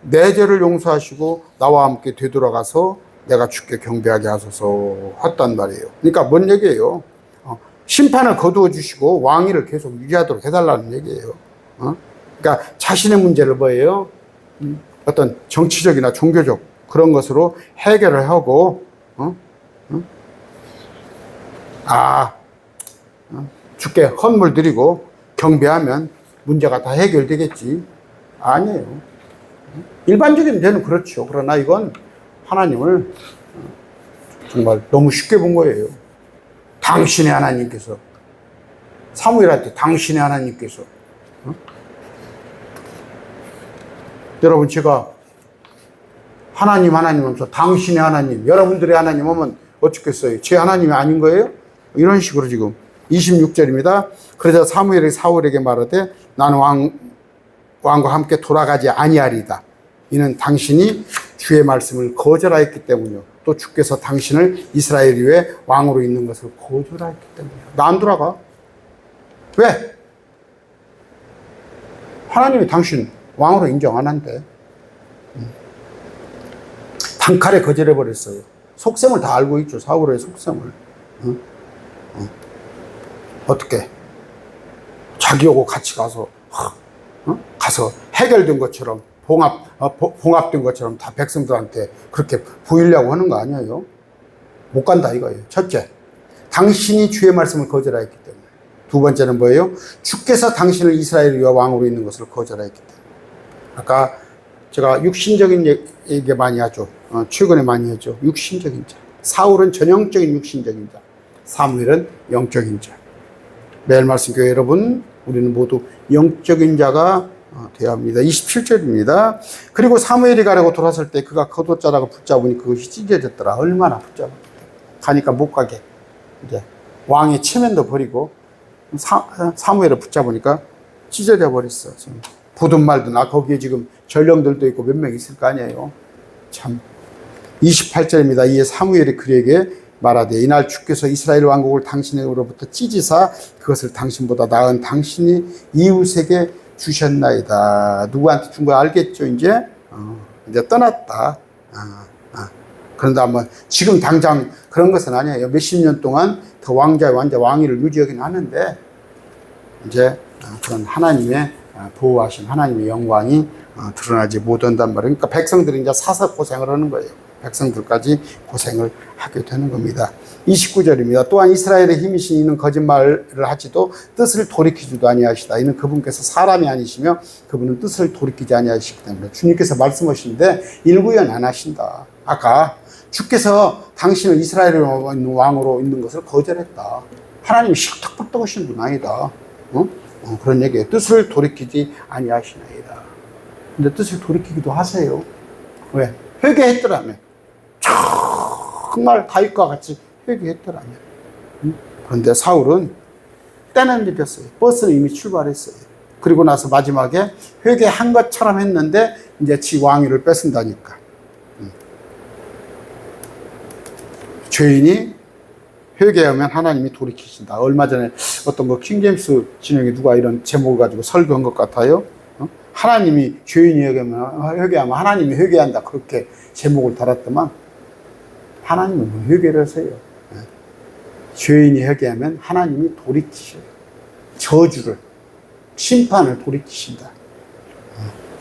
내 죄를 용서하시고 나와 함께 되돌아가서 내가 주께 경배하게 하소서 했단 말이에요. 그러니까 뭔 얘기예요? 심판을 거두어 주시고 왕위를 계속 유지하도록 해달라는 얘기예요. 그러니까 자신의 문제를 뭐예요? 어떤 정치적이나 종교적 그런 것으로 해결을 하고 주께 헌물 드리고 경배하면 문제가 다 해결되겠지. 아니에요. 일반적인 데는 그렇죠. 그러나 이건 하나님을 정말 너무 쉽게 본 거예요. 당신의 하나님께서, 사무엘한테 당신의 하나님께서. 여러분, 제가 하나님 하면서 당신의 하나님, 여러분들의 하나님 하면 어떻겠어요? 제 하나님이 아닌 거예요? 이런 식으로 지금 26절입니다. 그러자 사무엘이 사울에게 말하되 나는 왕과 함께 돌아가지 아니하리다. 이는 당신이 주의 말씀을 거절하였기 때문이요. 또 주께서 당신을 이스라엘 위에 왕으로 있는 것을 거절하였기 때문이요. 나 안 돌아가. 왜? 하나님이 당신 왕으로 인정 안 한대. 단칼에 거절해버렸어요. 속셈을 다 알고 있죠. 사울의 속셈을. 어떻게? 자기하고 같이 가서 해결된 것처럼 봉합된 것처럼 다 백성들한테 그렇게 보이려고 하는 거 아니에요? 못 간다 이거예요. 첫째, 당신이 주의 말씀을 거절하였기 때문에. 두 번째는 뭐예요? 주께서 당신을 이스라엘 위에 왕으로 있는 것을 거절하였기 때문에. 아까 제가 육신적인 얘기 많이 하죠. 최근에 많이 하죠. 육신적인 자. 사울은 전형적인 육신적인 자. 사무엘은 영적인 자. 매일 말씀 교회 여러분, 우리는 모두 영적인 자가 되어야 합니다. 27절입니다. 그리고 사무엘이 가려고 돌아설 때 그가 겉옷자락을 붙잡으니 그것이 찢어졌더라. 얼마나 붙잡았다. 가니까 못 가게. 이제 왕의 체면도 버리고 사무엘을 붙잡으니까 찢어져 버렸어. 지금 보든 말든 거기에 지금 전령들도 있고 몇 명 있을 거 아니에요. 참. 28절입니다. 이에 사무엘이 그에게 말하되 이날 주께서 이스라엘 왕국을 당신에게로부터 찢으사 그것을 당신보다 나은 당신이 이웃에게 주셨나이다. 누구한테 준 거 알겠죠? 이제 떠났다. 그런데 한번 지금 당장 그런 것은 아니에요. 몇십 년 동안 더 왕위를 유지하긴 하는데 이제 그런 하나님의 보호하신 하나님의 영광이 드러나지 못한단 말이에요. 그러니까 백성들이 이제 사서 고생을 하는 거예요. 백성들까지 고생을 하게 되는 겁니다. 29절입니다. 또한 이스라엘의 힘이신 이는 거짓말을 하지도 뜻을 돌이키지도 아니하시다. 이는 그분께서 사람이 아니시며 그분은 뜻을 돌이키지 아니하시기 때문에 주님께서 말씀하시는데 일구연 안 하신다. 아까 주께서 당신을 이스라엘의 왕으로 있는 것을 거절했다. 하나님이 식탁불떡 하신 분 아니다. 그런 얘기예요. 뜻을 돌이키지 아니하시나이다. 근데 뜻을 돌이키기도 하세요. 왜? 회개했더라며. 정말 다윗과 같이 회개했더라며. 그런데 사울은 때는 늦었어요. 버스는 이미 출발했어요. 그리고 나서 마지막에 회개한 것처럼 했는데 이제 지 왕위를 뺏은다니까. 죄인이 회개하면 하나님이 돌이키신다. 얼마 전에 어떤 거 킹제임스 진영에 누가 이런 제목을 가지고 설교한 것 같아요. 하나님이 죄인이 회개하면 하나님이 회개한다. 그렇게 제목을 달았더만 하나님은 뭐 회개를 하세요. 죄인이 회개하면 하나님이 돌이키셔요. 저주를, 심판을 돌이키신다.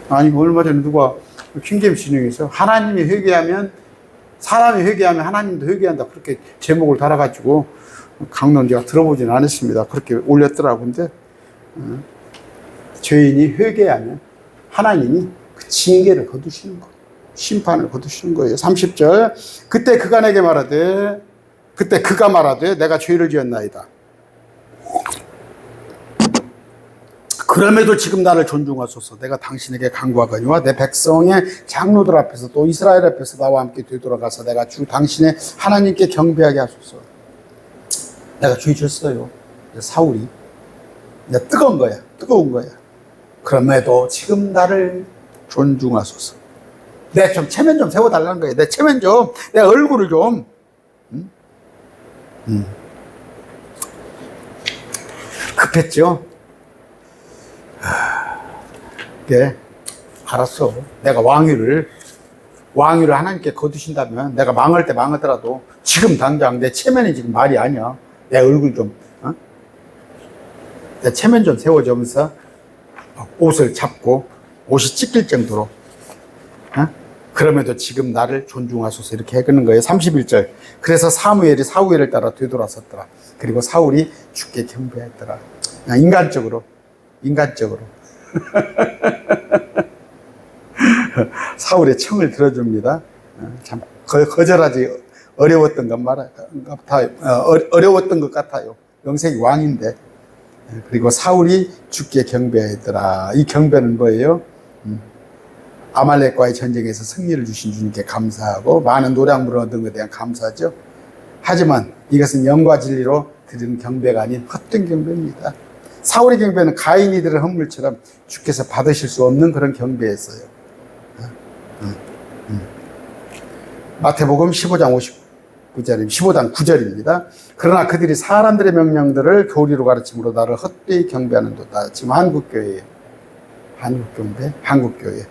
아니 얼마 전에 누가 킹제임스 진영에서 하나님이 회개하면 사람이 회개하면 하나님도 회개한다. 그렇게 제목을 달아가지고 강론 제가 들어보지는 않았습니다. 그렇게 올렸더라고요. 근데 죄인이 회개하면 하나님이 그 징계를 거두시는 거예요. 심판을 거두시는 거예요. 30절. 그때 그가 말하되 내가 죄를 지었나이다. 그럼에도 지금 나를 존중하소서. 내가 당신에게 간구하거니와 내 백성의 장로들 앞에서 또 이스라엘 앞에서 나와 함께 되돌아가서 내가 주 당신의 하나님께 경배하게 하소서. 내가 죄 졌어요. 사울이 뜨거운 거야. 그럼에도 지금 나를 존중하소서. 내 좀 체면 좀 세워달라는 거예요. 내 체면 좀, 내 얼굴을 좀. 급했죠? 알았어. 내가 왕위를 하나님께 거두신다면 내가 망할 때 망하더라도 지금 당장 내 체면이 지금 말이 아니야. 내 얼굴 좀, 내 체면 좀 세워주면서 옷을 잡고 옷이 찢길 정도로 그럼에도 지금 나를 존중하소서 이렇게 해그는 거예요. 31절. 그래서 사무엘이 사울을 따라 되돌아섰더라. 그리고 사울이 주께 경배했더라. 인간적으로 사울의 청을 들어줍니다. 참 거절하지 어려웠던 것 같아요. 어려웠던 것 같아요. 영색이 왕인데. 그리고 사울이 주께 경배했더라. 이 경배는 뭐예요? 아말렉과의 전쟁에서 승리를 주신 주님께 감사하고 많은 노량물을 얻은 것에 대한 감사죠. 하지만 이것은 영과 진리로 드리는 경배가 아닌 헛된 경배입니다. 사울의 경배는 가인이 들은 헌물처럼 주께서 받으실 수 없는 그런 경배였어요. 마태복음 15장 15장 9절입니다. 그러나 그들이 사람들의 명령들을 교리로 가르침으로 나를 헛되이 경배하는도다. 지금 한국교회예요. 한국경배, 한국교회.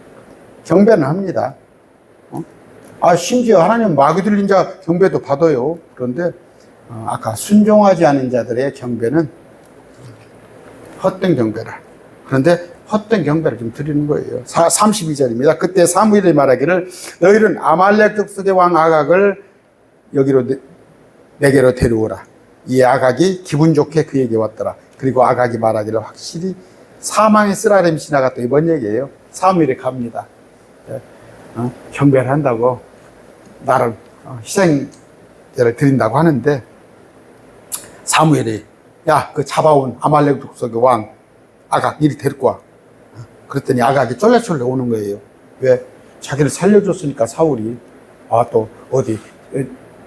경배는 합니다. 심지어 하나님 마귀 들린 자 경배도 받아요. 그런데 아까 순종하지 않은 자들의 경배는 헛된 경배라. 그런데 헛된 경배를 좀 드리는 거예요. 32절입니다. 그때 사무엘이 말하기를 너희는 아말렉 족속의 왕 아각을 여기로 내게로 데려오라. 이 아각이 기분 좋게 그에게 왔더라. 그리고 아각이 말하기를 확실히 사망의 쓰라림이 지나갔다. 이번 얘기예요. 사무엘이 갑니다. 경배를 한다고 나를 희생제를 드린다고 하는데 사무엘이 야, 그 잡아온 아말렉 족속의 왕 아각 이리 데리고 와. 그랬더니 아각이 쫄래쫄래 오는 거예요. 왜? 자기를 살려줬으니까 사울이 또 어디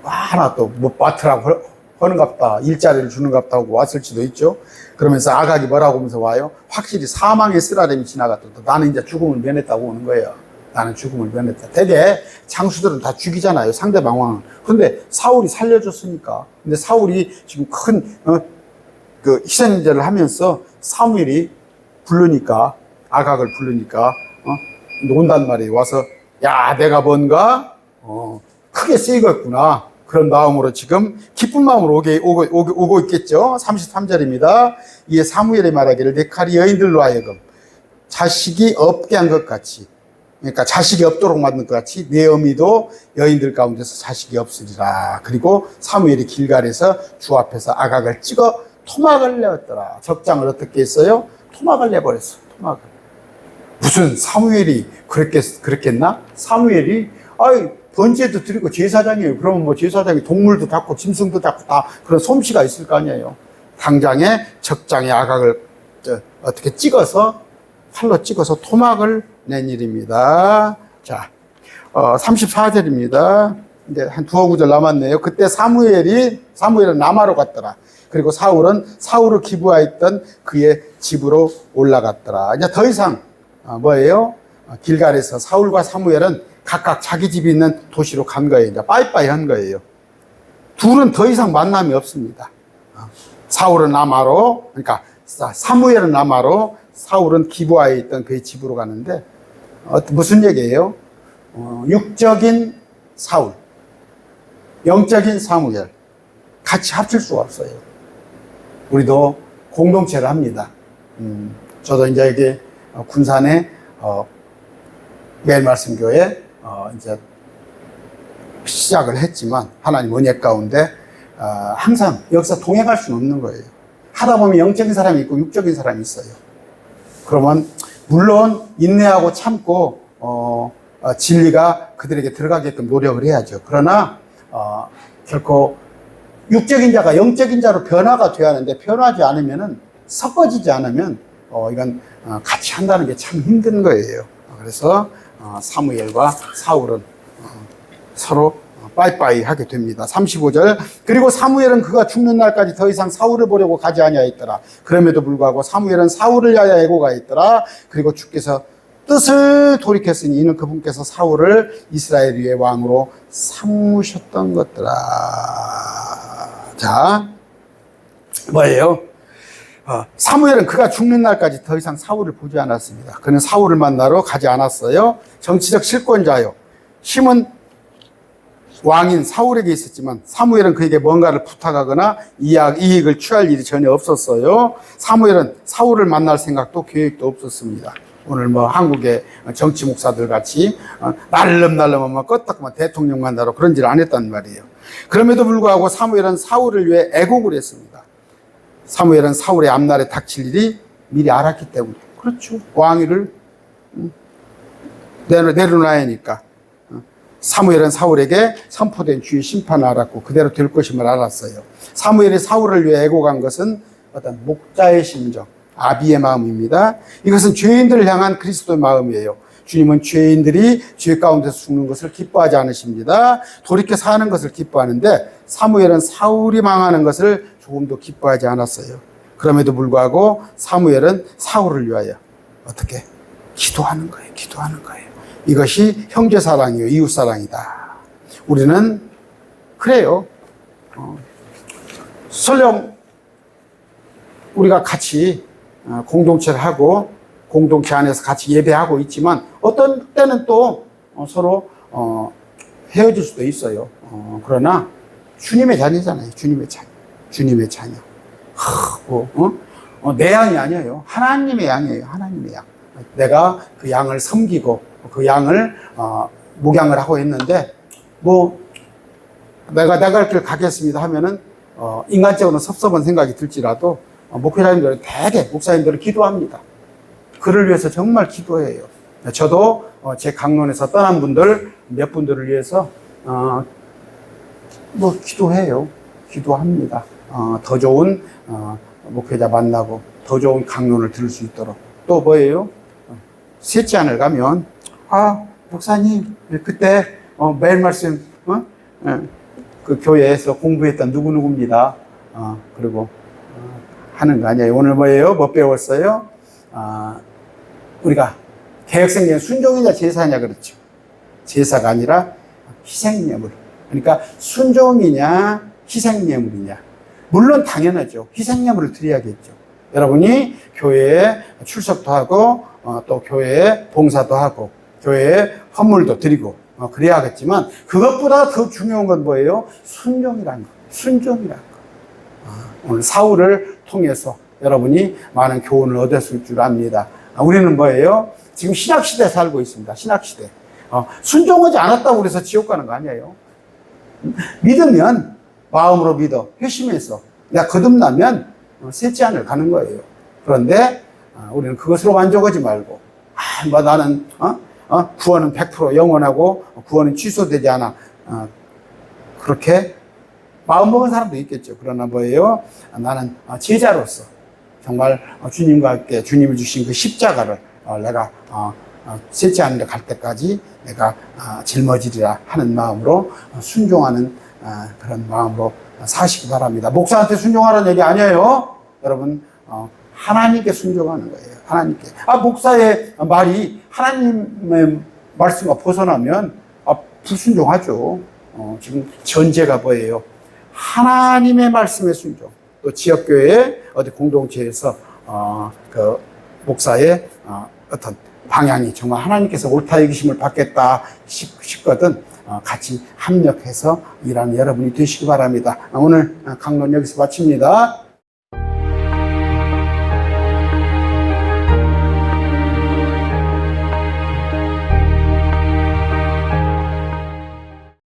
하나 또 뭐 맡으라고 하는갑다, 일자리를 주는갑다 하고 왔을지도 있죠. 그러면서 아각이 뭐라고 하면서 와요? 확실히 사망의 쓰라림이 지나갔다. 나는 이제 죽음을 면했다고 오는 거예요. 나는 죽음을 면했다. 대개 장수들은 다 죽이잖아요, 상대방 왕은. 그런데 사울이 살려줬으니까. 근데 사울이 지금 큰 그 희생제를 하면서 사무엘이 부르니까, 아각을 부르니까 온단 말이에요. 와서 야, 내가 뭔가 크게 쓰이겠구나. 그런 마음으로 지금 기쁜 마음으로 오고 있겠죠. 33절입니다. 이에 사무엘이 말하기를 내 칼이 여인들로 하여금 자식이 없게 한 것 같이, 그러니까 자식이 없도록 만든 것 같이 내 어미도 여인들 가운데서 자식이 없으리라. 그리고 사무엘이 길갈에서 주 앞에서 아각을 찍어 토막을 내었더라. 적장을 어떻게 했어요? 토막을 내버렸어. 토막을. 무슨 사무엘이 그랬겠나? 사무엘이 번제도 드리고 제사장이에요. 그러면 뭐 제사장이 동물도 잡고 짐승도 잡고 다 그런 솜씨가 있을 거 아니에요. 당장에 적장에 아각을 어떻게 찍어서 칼로 찍어서 토막을 낸 일입니다. 자, 34절입니다. 이제 한 두어 구절 남았네요. 그때 사무엘은 라마로 갔더라. 그리고 사울을 기부하였던 그의 집으로 올라갔더라. 이제 더 이상 뭐예요? 길갈에서 사울과 사무엘은 각각 자기 집이 있는 도시로 간 거예요. 이제 빠이빠이 한 거예요. 둘은 더 이상 만남이 없습니다. 사울은 라마로, 그러니까 사무엘은 라마로, 사울은 기부하에 있던 그의 집으로 가는데 무슨 얘기예요? 육적인 사울, 영적인 사무엘 같이 합칠 수가 없어요. 우리도 공동체를 합니다. 저도 이제 여기 군산에 매일 말씀 교회 이제 시작을 했지만 하나님 은혜 가운데 항상 여기서 동행할 수는 없는 거예요. 하다 보면 영적인 사람이 있고 육적인 사람이 있어요. 그러면 물론 인내하고 참고 진리가 그들에게 들어가게끔 노력을 해야죠. 그러나 결코 육적인 자가 영적인 자로 변화가 돼야 하는데 변하지 않으면은, 섞어지지 않으면 이건 같이 한다는 게 참 힘든 거예요. 그래서 사무엘과 사울은 서로 빠이빠이 하게 됩니다. 35절. 그리고 사무엘은 그가 죽는 날까지 더 이상 사울을 보려고 가지 아니하였더라. 그럼에도 불구하고 사무엘은 사울을 위하여 애고가했더라. 그리고 주께서 뜻을 돌이켰으니 이는 그분께서 사울을 이스라엘 위의 왕으로 삼으셨던 것더라. 자, 뭐예요? 사무엘은 그가 죽는 날까지 더 이상 사울을 보지 않았습니다. 그는 사울을 만나러 가지 않았어요. 정치적 실권자요, 힘은 왕인 사울에게 있었지만 사무엘은 그에게 뭔가를 부탁하거나 이익을 취할 일이 전혀 없었어요. 사무엘은 사울을 만날 생각도 계획도 없었습니다. 오늘 뭐 한국의 정치 목사들 같이 날름날름 껐다그만 대통령 만나러 그런 짓을 안 했단 말이에요. 그럼에도 불구하고 사무엘은 사울을 위해 애곡을 했습니다. 사무엘은 사울의 앞날에 닥칠 일이 미리 알았기 때문에 그렇죠. 왕위를 내려놔야 하니까. 사무엘은 사울에게 선포된 주의 심판을 알았고 그대로 될 것임을 알았어요. 사무엘이 사울을 위해 애고간 것은 어떤 목자의 심정, 아비의 마음입니다. 이것은 죄인들을 향한 그리스도의 마음이에요. 주님은 죄인들이 죄 가운데서 죽는 것을 기뻐하지 않으십니다. 돌이켜 사는 것을 기뻐하는데 사무엘은 사울이 망하는 것을 조금도 기뻐하지 않았어요. 그럼에도 불구하고 사무엘은 사울을 위하여 어떻게? 기도하는 거예요. 기도하는 거예요. 이것이 형제사랑이요 이웃사랑이다. 우리는 그래요. 설령 우리가 같이 공동체를 하고 공동체 안에서 같이 예배하고 있지만 어떤 때는 또 서로 헤어질 수도 있어요. 그러나 주님의 자녀잖아요. 주님의 자녀. 주님의 자녀. 내 양이 아니에요. 하나님의 양이에요. 하나님의 양. 내가 그 양을 섬기고 그 양을 목양을 하고 있는데 뭐 내가 갈 길 가겠습니다 하면은 인간적으로는 섭섭한 생각이 들지라도 목회자님들은 대개 목사님들은 기도합니다. 그를 위해서 정말 기도해요. 저도 제 강론에서 떠난 분들 몇 분들을 위해서 뭐 기도해요. 기도합니다. 더 좋은 목회자 만나고 더 좋은 강론을 들을 수 있도록. 또 뭐예요? 셋째 안을 가면 목사님 그때 매일 말씀 그 교회에서 공부했던 누구누구입니다. 그리고 하는 거 아니에요. 오늘 뭐예요? 뭐 배웠어요? 우리가 개혁생명 순종이냐 제사냐 그렇죠. 제사가 아니라 희생예물. 그러니까 순종이냐 희생예물이냐. 물론 당연하죠. 희생예물을 드려야겠죠. 여러분이 교회에 출석도 하고 또 교회에 봉사도 하고 교회에 헌물도 드리고 그래야겠지만 그것보다 더 중요한 건 뭐예요? 순종이라는 거. 순종이라는 거. 오늘 사울을 통해서 여러분이 많은 교훈을 얻었을 줄 압니다. 우리는 뭐예요? 지금 신약시대에 살고 있습니다. 신약시대. 순종하지 않았다고 그래서 지옥 가는 거 아니에요. 믿으면 마음으로 믿어. 회심해서 내가 거듭나면 셋째 안을 가는 거예요. 그런데 우리는 그것으로 만족하지 말고 나는 구원은 100% 영원하고 구원은 취소되지 않아. 그렇게 마음먹은 사람도 있겠죠. 그러나 뭐예요? 나는 제자로서 정말 주님과 함께 주님이 주신 그 십자가를 내가 셋째 안에 갈 때까지 내가 짊어지리라 하는 마음으로 순종하는 그런 마음으로 사시기 바랍니다. 목사한테 순종하라는 얘기 아니에요. 여러분 하나님께 순종하는 거예요. 하나님께. 목사의 말이 하나님의 말씀과 벗어나면 불순종하죠. 지금 전제가 뭐예요? 하나님의 말씀에 순종. 또 지역교회 어디 공동체에서 그 목사의 어떤 방향이 정말 하나님께서 옳다 여기심을 받겠다 싶거든 같이 합력해서 일하는 여러분이 되시기 바랍니다. 오늘 강론 여기서 마칩니다.